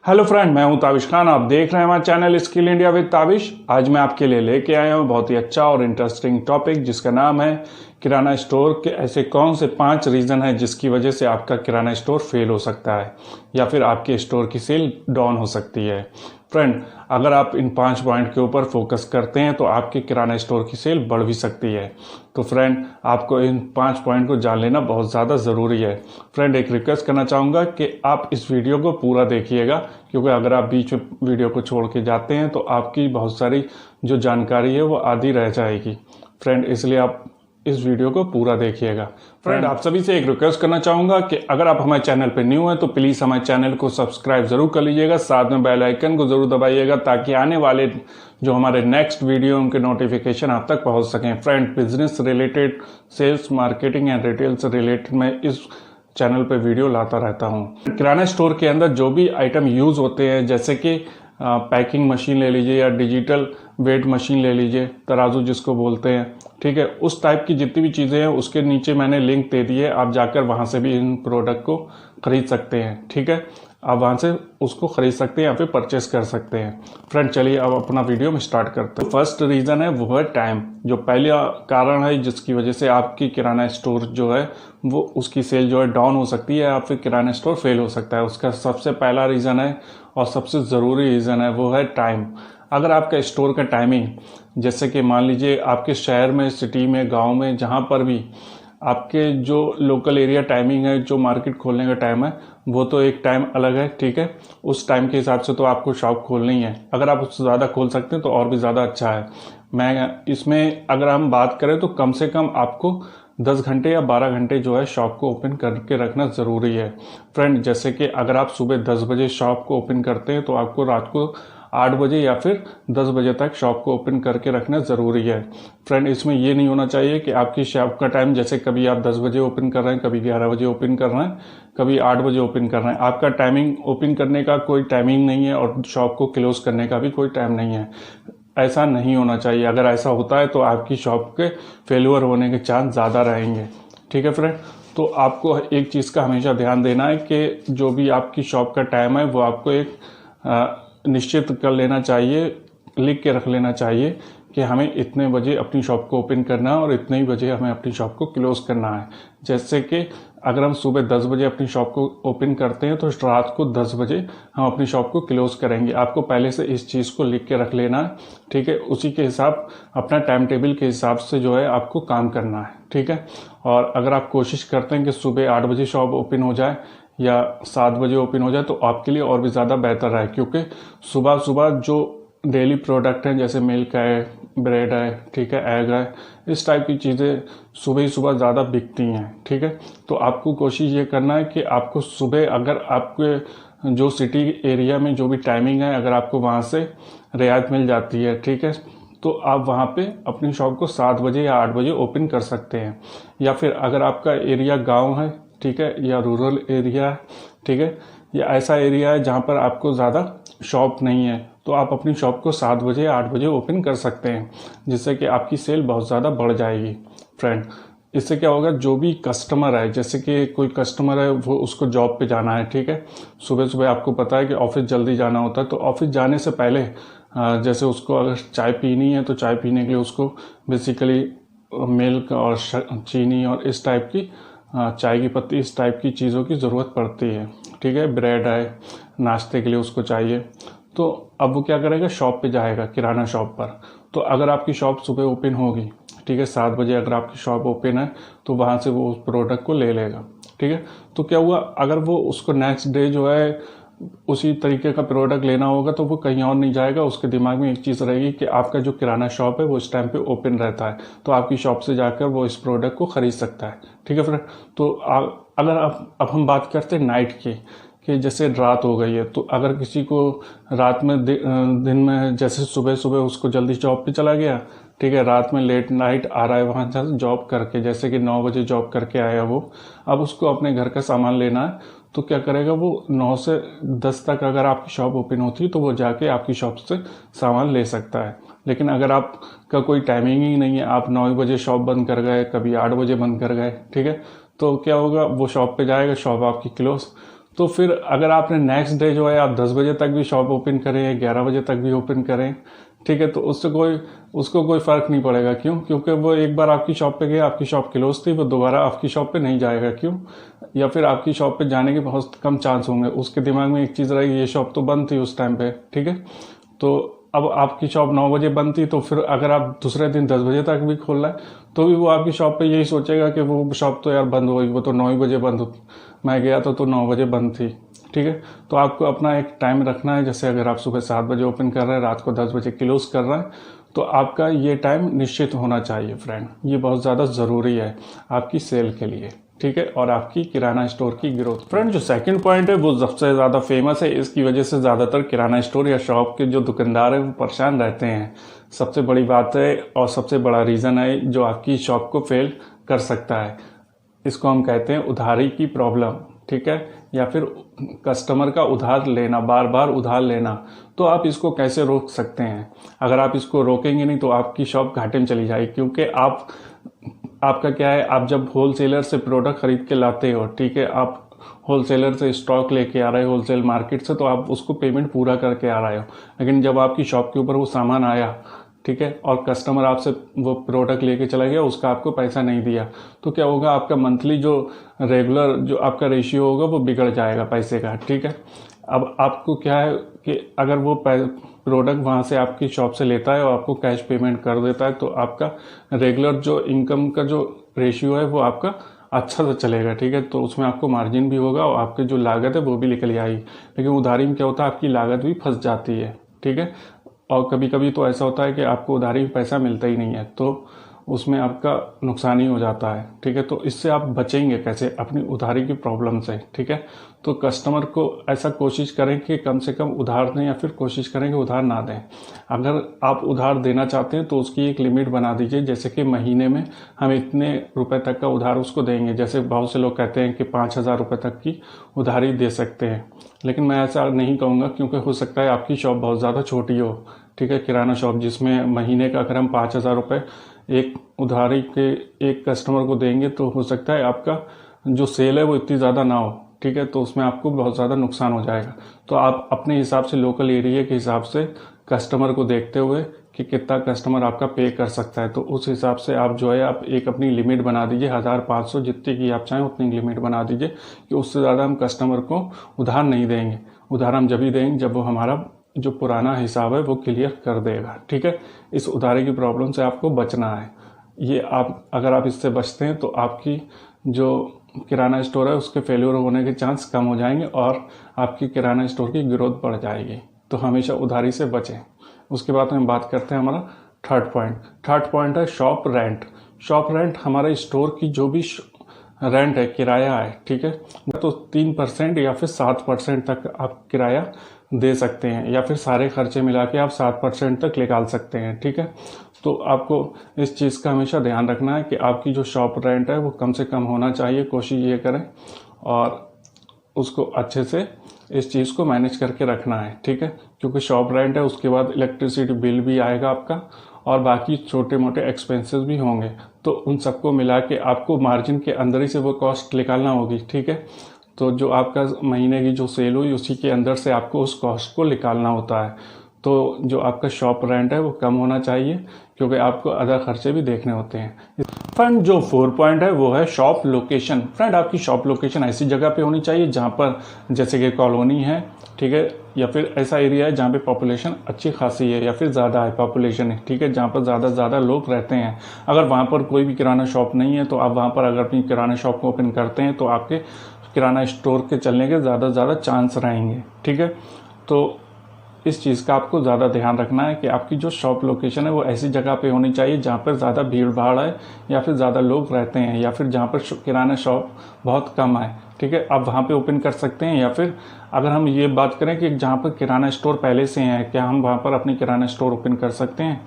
Hello friend, मैं हूं ताबिश खान। आप देख रहे हैं हमारा channel skill India with Tabish. आज मैं आपके लिए लेके आया हूं बहुत ही अच्छा और इंटरेस्टिंग टॉपिक जिसका नाम है किराना स्टोर के ऐसे कौन से 5 रीज़न है जिसकी वजह से आपका किराना स्टोर फेल हो सकता है या फिर आपके स्टोर की सेल डाउन हो सकती है। फ्रेंड, अगर आप इन 5 पॉइंट के ऊपर फोकस करते हैं तो आपके किराना स्टोर की सेल बढ़ भी सकती है। तो फ्रेंड, आपको इन 5 पॉइंट को जान लेना बहुत ज़्यादा ज़रूरी है। फ्रेंड, एक रिक्वेस्ट करना चाहूँगा कि आप इस वीडियो को पूरा देखिएगा, क्योंकि अगर आप बीच में वीडियो को छोड़ के जाते हैं तो आपकी बहुत सारी जो जानकारी है वो आधी रह जाएगी। फ्रेंड, इसलिए आप इस वीडियो को पूरा देखिएगा। फ्रेंड, आप सभी से एक रिक्वेस्ट करना चाहूँगा कि अगर आप हमारे चैनल पर न्यू हैं तो प्लीज़ हमारे चैनल को सब्सक्राइब ज़रूर कर लीजिएगा, साथ में बेल आइकन को ज़रूर दबाइएगा ताकि आने वाले जो हमारे नेक्स्ट वीडियो उनके नोटिफिकेशन आप तक पहुँच सकें। Friend, business related, sales, marketing and retail से रिलेटेड मैं इस चैनल पे वीडियो लाता रहता हूँ। किराना स्टोर के अंदर जो भी आइटम यूज़ होते हैं, जैसे कि पैकिंग मशीन ले लीजिए या डिजिटल वेट मशीन ले लीजिए, तराजू जिसको बोलते हैं, ठीक है, उस टाइप की जितनी भी चीज़ें हैं उसके नीचे मैंने लिंक दे दी है। आप जाकर वहाँ से भी इन प्रोडक्ट को खरीद सकते हैं। ठीक है, आप वहाँ से उसको खरीद सकते हैं या फिर परचेस कर सकते हैं। फ्रेंड, चलिए अब अपना वीडियो में स्टार्ट करते हैं। फर्स्ट रीज़न है वो है टाइम। जो पहला कारण है जिसकी वजह से आपकी किराना स्टोर जो है वो उसकी सेल जो है डाउन हो सकती है या फिर किराना स्टोर फेल हो सकता है, उसका सबसे पहला रीज़न है और सबसे ज़रूरी रीज़न है वो है टाइम। अगर आपका स्टोर का टाइमिंग, जैसे कि मान लीजिए आपके शहर में, सिटी में, गांव में, जहां पर भी आपके जो लोकल एरिया टाइमिंग है, जो मार्केट खोलने का टाइम है, वो तो एक टाइम अलग है। ठीक है, उस टाइम के हिसाब से तो आपको शॉप खोलनी है। अगर आप उससे ज़्यादा खोल सकते हैं तो और भी ज़्यादा अच्छा है। मैं इसमें अगर हम बात करें तो कम से कम आपको 10 घंटे या 12 घंटे जो है शॉप को ओपन करके रखना ज़रूरी है। फ्रेंड, जैसे कि अगर आप सुबह 10 बजे शॉप को ओपन करते हैं तो आपको रात को 8 बजे या फिर 10 बजे तक शॉप को ओपन करके रखना ज़रूरी है। फ्रेंड, इसमें ये नहीं होना चाहिए कि आपकी शॉप का टाइम, जैसे कभी आप 10 बजे ओपन कर रहे हैं, कभी 11 बजे ओपन कर रहे हैं, कभी 8 बजे ओपन कर रहे हैं। आपका टाइमिंग ओपन करने का कोई टाइमिंग नहीं है और शॉप को क्लोज करने का भी कोई टाइम नहीं है। ऐसा नहीं होना चाहिए। अगर ऐसा होता है तो आपकी शॉप के फेल्यूर होने के चांस ज़्यादा रहेंगे। ठीक है फ्रेंड, तो आपको एक चीज़ का हमेशा ध्यान देना है कि जो भी आपकी शॉप का टाइम है वो आपको एक निश्चित कर लेना चाहिए, लिख के रख लेना चाहिए कि हमें इतने बजे अपनी शॉप को ओपन करना है और इतने ही बजे हमें अपनी शॉप को क्लोज करना है। जैसे कि अगर हम सुबह 10 बजे अपनी शॉप को ओपन करते हैं तो रात को 10 बजे हम अपनी शॉप को क्लोज करेंगे। आपको पहले से इस चीज़ को लिख के रख लेना है। ठीक है, उसी के हिसाब, अपना टाइम टेबल के हिसाब से जो है आपको काम करना है। ठीक है, और अगर आप कोशिश करते हैं कि सुबह 8 बजे शॉप ओपन हो जाए या 7 बजे ओपन हो जाए तो आपके लिए और भी ज़्यादा बेहतर है, क्योंकि सुबह सुबह जो डेली प्रोडक्ट हैं जैसे मिल्क है, ब्रेड है, ठीक है, एग है, इस टाइप की चीज़ें सुबह ही सुबह ज़्यादा बिकती हैं। ठीक है, तो आपको कोशिश ये करना है कि आपको सुबह, अगर आपके जो सिटी एरिया में जो भी टाइमिंग है, अगर आपको वहाँ से रियायत मिल जाती है, ठीक है, तो आप वहाँ पे अपनी शॉप को 7 बजे या 8 बजे ओपन कर सकते हैं। या फिर अगर आपका एरिया गाँव है, ठीक है, या रूरल एरिया है, ठीक है, या ऐसा एरिया है जहाँ पर आपको ज़्यादा शॉप नहीं है, तो आप अपनी शॉप को 7 बजे या 8 बजे ओपन कर सकते हैं, जिससे कि आपकी सेल बहुत ज़्यादा बढ़ जाएगी। फ्रेंड, इससे क्या होगा, जो भी कस्टमर है, जैसे कि कोई कस्टमर है वो उसको जॉब पे जाना है, ठीक है, सुबह सुबह आपको पता है कि ऑफिस जल्दी जाना होता है, तो ऑफिस जाने से पहले जैसे उसको अगर चाय पीनी है तो चाय पीने के लिए उसको बेसिकली मिल्क और चीनी और इस टाइप की, चाय की पत्ती, इस टाइप की चीज़ों की ज़रूरत पड़ती है। ठीक है, ब्रेड है, नाश्ते के लिए उसको चाहिए, तो अब वो क्या करेगा, शॉप पे जाएगा, किराना शॉप पर। तो अगर आपकी शॉप सुबह ओपन होगी, ठीक है, 7 बजे अगर आपकी शॉप ओपन है तो वहाँ से वो उस प्रोडक्ट को ले लेगा। ठीक है, तो क्या हुआ, अगर वो उसको नेक्स्ट डे जो है उसी तरीके का प्रोडक्ट लेना होगा तो वो कहीं और नहीं जाएगा। उसके दिमाग में एक चीज़ रहेगी कि आपका जो किराना शॉप है वो इस टाइम पे ओपन रहता है, तो आपकी शॉप से जाकर वो इस प्रोडक्ट को ख़रीद सकता है। ठीक है फ्रेंड, तो अगर अब हम बात करते हैं नाइट की, कि जैसे रात हो गई है, तो अगर किसी को रात में दिन में, जैसे सुबह सुबह उसको जल्दी जॉब पे चला गया, ठीक है, रात में लेट नाइट आ रहा है वहाँ से जॉब करके, जैसे कि 9 बजे जॉब करके आया वो, अब उसको अपने घर का सामान लेना है, तो क्या करेगा, वो 9 से 10 तक अगर आपकी शॉप ओपन होती है तो वो जाके आपकी शॉप से सामान ले सकता है। लेकिन अगर आपका कोई टाइमिंग ही नहीं है, आप 9 बजे शॉप बंद कर गए, कभी 8 बजे बंद कर गए, ठीक है, तो क्या होगा, वो शॉप पे जाएगा, शॉप आपकी क्लोज, तो फिर अगर आपने नेक्स्ट डे जो है आप 10 बजे तक भी शॉप ओपन करें या 11 बजे तक भी ओपन करें, ठीक है, तो उसको कोई फ़र्क नहीं पड़ेगा। क्यों? क्योंकि वो एक बार आपकी शॉप पे गया, आपकी शॉप क्लोज थी, वो दोबारा आपकी शॉप पे नहीं जाएगा। क्यों? या फिर आपकी शॉप पे जाने के बहुत कम चांस होंगे। उसके दिमाग में एक चीज़ रहेगी, ये शॉप तो बंद थी उस टाइम पे, ठीक है। तो अब आपकी शॉप 9 बजे बंद थी, तो फिर अगर आप दूसरे दिन 10 बजे तक भी खोल रहा है तो भी वो आपकी शॉप पे यही सोचेगा कि वो शॉप तो यार बंद हो गई, वो तो 9 ही बजे बंद हो, मैं गया तो 9 बजे बंद थी, ठीक है। तो आपको अपना एक टाइम रखना है। जैसे अगर आप सुबह 7 बजे ओपन कर रहे हैं, रात को 10 बजे क्लोज कर रहे हैं, तो आपका ये टाइम निश्चित होना चाहिए फ्रेंड। ये बहुत ज़्यादा ज़रूरी है आपकी सेल के लिए, ठीक है, और आपकी किराना स्टोर की ग्रोथ। फ्रेंड, जो सेकंड पॉइंट है वो सबसे ज़्यादा फेमस है, इसकी वजह से ज़्यादातर किराना स्टोर या शॉप के जो दुकानदार हैं वो परेशान रहते हैं। सबसे बड़ी बात है और सबसे बड़ा रीज़न है जो आपकी शॉप को फेल कर सकता है, इसको हम कहते हैं उधारी की प्रॉब्लम, ठीक है, या फिर कस्टमर का उधार लेना, बार बार उधार लेना। तो आप इसको कैसे रोक सकते हैं? अगर आप इसको रोकेंगे नहीं तो आपकी शॉप घाटे में चली जाएगी। क्योंकि आपका क्या है, आप जब होलसेलर से प्रोडक्ट खरीद के लाते हो, ठीक है, आप होलसेलर से स्टॉक लेके आ रहे हो होलसेल मार्केट से, तो आप उसको पेमेंट पूरा करके आ रहे हो। लेकिन जब आपकी शॉप के ऊपर वो सामान आया, ठीक है, और कस्टमर आपसे वो प्रोडक्ट लेके चला गया, उसका आपको पैसा नहीं दिया, तो क्या होगा, आपका मंथली जो रेगुलर जो आपका रेशियो होगा वो बिगड़ जाएगा पैसे का, ठीक है। अब आपको क्या है कि अगर वो प्रोडक्ट वहाँ से आपकी शॉप से लेता है और आपको कैश पेमेंट कर देता है, तो आपका रेगुलर जो इनकम का जो रेशियो है वो आपका अच्छा से चलेगा, ठीक है। तो उसमें आपको मार्जिन भी होगा और आपकी जो लागत है वो भी निकल आएगी। लेकिन उधारी में क्या होता है, आपकी लागत भी फंस जाती है, ठीक है। और कभी कभी तो ऐसा होता है कि आपको उधारी में पैसा मिलता ही नहीं है, तो उसमें आपका नुकसान ही हो जाता है, ठीक है। तो इससे आप बचेंगे कैसे अपनी उधारी की प्रॉब्लम से, ठीक है। तो कस्टमर को ऐसा कोशिश करें कि कम से कम उधार दें, या फिर कोशिश करें कि उधार ना दें। अगर आप उधार देना चाहते हैं तो उसकी एक लिमिट बना दीजिए, जैसे कि महीने में हम इतने रुपए तक का उधार उसको देंगे। जैसे बहुत से लोग कहते हैं कि 5,000 रुपये तक की उधारी दे सकते हैं, लेकिन मैं ऐसा नहीं कहूँगा, क्योंकि हो सकता है आपकी शॉप बहुत ज़्यादा छोटी हो, ठीक है, किराना शॉप, जिसमें महीने का अगर हम 5,000 रुपये एक उधारी के एक कस्टमर को देंगे तो हो सकता है आपका जो सेल है वो इतनी ज़्यादा ना हो, ठीक है, तो उसमें आपको बहुत ज़्यादा नुकसान हो जाएगा। तो आप अपने हिसाब से लोकल एरिया के हिसाब से कस्टमर को देखते हुए कि कितना कस्टमर आपका पे कर सकता है, तो उस हिसाब से आप जो है आप एक अपनी लिमिट बना दीजिए, 1,500 जितनी की आप चाहें उतनी लिमिट बना दीजिए कि उससे ज़्यादा हम कस्टमर को उधार नहीं देंगे। उधार हम जब ही देंगे जब वो हमारा जो पुराना हिसाब है वो क्लियर कर देगा, ठीक है। इस उधारी की प्रॉब्लम से आपको बचना है। ये अगर आप इससे बचते हैं तो आपकी जो किराना स्टोर है उसके फेल्योर होने के चांस कम हो जाएंगे और आपकी किराना स्टोर की ग्रोथ बढ़ जाएगी। तो हमेशा उधारी से बचें। उसके बाद हम बात करते हैं हमारा थर्ड पॉइंट है शॉप रेंट। शॉप रेंट हमारे स्टोर की जो भी रेंट है, किराया है, ठीक है, तो 3% या फिर 7% तक आप किराया दे सकते हैं, या फिर सारे खर्चे मिला के आप 7% तक निकाल सकते हैं, ठीक है। तो आपको इस चीज़ का हमेशा ध्यान रखना है कि आपकी जो शॉप रेंट है वो कम से कम होना चाहिए। कोशिश ये करें और उसको अच्छे से इस चीज़ को मैनेज करके रखना है, ठीक है, क्योंकि शॉप रेंट है, उसके बाद इलेक्ट्रिसिटी बिल भी आएगा आपका और बाकी छोटे मोटे एक्सपेंसेस भी होंगे। तो उन सबको मिला के आपको मार्जिन के अंदर ही से वो कॉस्ट निकालना होगी, ठीक है। तो जो आपका महीने की जो सेल हुई उसी के अंदर से आपको उस कॉस्ट को निकालना होता है। तो जो आपका शॉप रेंट है वो कम होना चाहिए, क्योंकि आपको अदर खर्चे भी देखने होते हैं। फ्रेंड, जो 4 पॉइंट है वो है शॉप लोकेशन। फ्रेंड, आपकी शॉप लोकेशन ऐसी जगह पे होनी चाहिए जहाँ पर जैसे कि कॉलोनी है, ठीक है, या फिर ऐसा एरिया है जहाँ पे पॉपुलेशन अच्छी खासी है या फिर ज़्यादा है पॉपुलेशन है, ठीक है, जहाँ पर ज़्यादा लोग रहते हैं। अगर वहाँ पर कोई भी किराना शॉप नहीं है तो आप वहाँ पर अगर अपनी किराना शॉप को ओपन करते हैं तो आपके किराना स्टोर के चलने के ज़्यादा चांस रहेंगे, ठीक है। तो इस चीज़ का आपको ज़्यादा ध्यान रखना है कि आपकी जो शॉप लोकेशन है वो ऐसी जगह पे होनी चाहिए जहाँ पर ज़्यादा भीड़ भाड़ है या फिर ज़्यादा लोग रहते हैं, या फिर जहाँ पर किराना शॉप बहुत कम है, ठीक है, आप वहाँ पे ओपन कर सकते हैं। या फिर अगर हम ये बात करें कि जहाँ पर किराना स्टोर पहले से है, क्या हम वहाँ पर अपनी किराना स्टोर ओपन कर सकते हैं,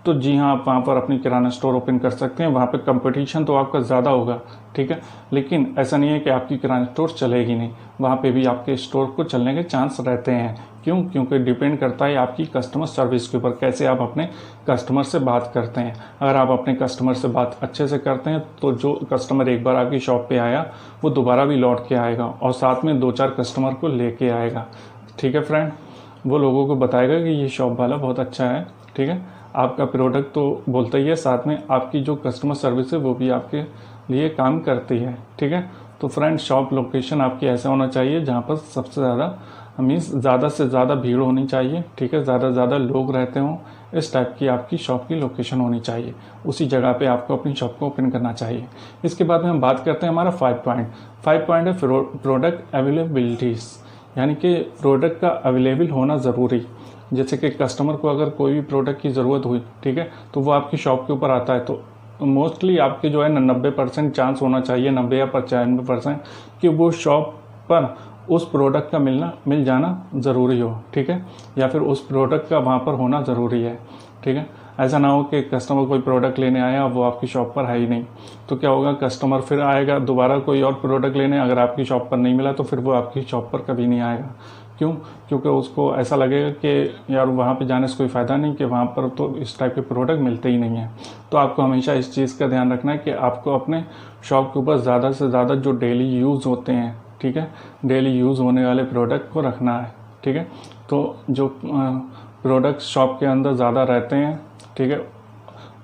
तो जी हाँ, आप वहाँ पर अपनी किराना स्टोर ओपन कर सकते हैं। वहाँ पे कंपटीशन तो आपका ज़्यादा होगा, ठीक है, लेकिन ऐसा नहीं है कि आपकी किराना स्टोर चलेगी नहीं। वहाँ पे भी आपके स्टोर को चलने के चांस रहते हैं। क्यों? क्योंकि डिपेंड करता है आपकी कस्टमर सर्विस के ऊपर, कैसे आप अपने कस्टमर से बात करते हैं। अगर आप अपने कस्टमर से बात अच्छे से करते हैं तो जो कस्टमर एक बार आपकी शॉप पे आया वो दोबारा भी लौट के आएगा और साथ में 2-4 कस्टमर को लेके आएगा, ठीक है फ्रेंड। वो लोगों को बताएगा कि ये शॉप वाला बहुत अच्छा है, ठीक है। आपका प्रोडक्ट तो बोलता ही है, साथ में आपकी जो कस्टमर सर्विस है वो भी आपके लिए काम करती है, ठीक है। तो फ्रेंड, शॉप लोकेशन आपकी ऐसा होना चाहिए जहाँ पर सबसे ज़्यादा मीन्स ज़्यादा से ज़्यादा भीड़ होनी चाहिए, ठीक है, ज़्यादा से ज़्यादा लोग रहते हों, इस टाइप की आपकी शॉप की लोकेशन होनी चाहिए। उसी जगह पे आपको अपनी शॉप को ओपन करना चाहिए। इसके बाद में हम बात करते हैं हमारा 5 पॉइंट है प्रोडक्ट अवेलेबिलिटीज़, यानी कि प्रोडक्ट का अवेलेबल होना ज़रूरी। जैसे कि कस्टमर को अगर कोई भी प्रोडक्ट की ज़रूरत हुई, ठीक है, तो वो आपकी शॉप के ऊपर आता है तो मोस्टली आपके जो है ना 90% चांस होना चाहिए, 90 या 95% कि वो शॉप पर उस प्रोडक्ट का मिल जाना ज़रूरी हो, ठीक है, या फिर उस प्रोडक्ट का वहाँ पर होना ज़रूरी है, ठीक है। ऐसा ना हो कि कस्टमर कोई प्रोडक्ट लेने आया वो आपकी शॉप पर है ही नहीं, तो क्या होगा, कस्टमर फिर आएगा दोबारा कोई और प्रोडक्ट लेने, अगर आपकी शॉप पर नहीं मिला तो फिर वो आपकी शॉप पर कभी नहीं आएगा। क्यों? क्योंकि उसको ऐसा लगेगा कि यार वहाँ पे जाने से कोई फ़ायदा नहीं, कि वहाँ पर तो इस टाइप के प्रोडक्ट मिलते ही नहीं हैं। तो आपको हमेशा इस चीज़ का ध्यान रखना है कि आपको अपने शॉप के ऊपर ज़्यादा से ज़्यादा जो डेली यूज़ होते हैं, ठीक है, डेली यूज़ होने वाले प्रोडक्ट को रखना है, ठीक है। तो जो प्रोडक्ट शॉप के अंदर ज़्यादा रहते हैं, ठीक है,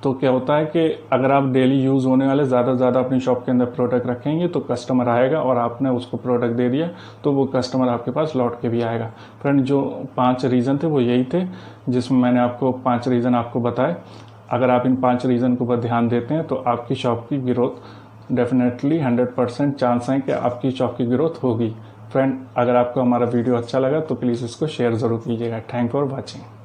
तो क्या होता है कि अगर आप डेली यूज़ होने वाले ज़्यादा से ज़्यादा अपनी शॉप के अंदर प्रोडक्ट रखेंगे तो कस्टमर आएगा और आपने उसको प्रोडक्ट दे दिया तो वो कस्टमर आपके पास लौट के भी आएगा। फ्रेंड, जो 5 रीज़न थे वो यही थे जिसमें मैंने आपको 5 रीज़न आपको बताए। अगर आप इन 5 रीज़न के ऊपर ध्यान देते हैं तो आपकी शॉप की ग्रोथ डेफिनेटली 100% चांस है कि आपकी शॉप की ग्रोथ होगी। फ्रेंड, अगर आपको हमारा वीडियो अच्छा लगा तो प्लीज़ इसको शेयर ज़रूर कीजिएगा। Thank for watching.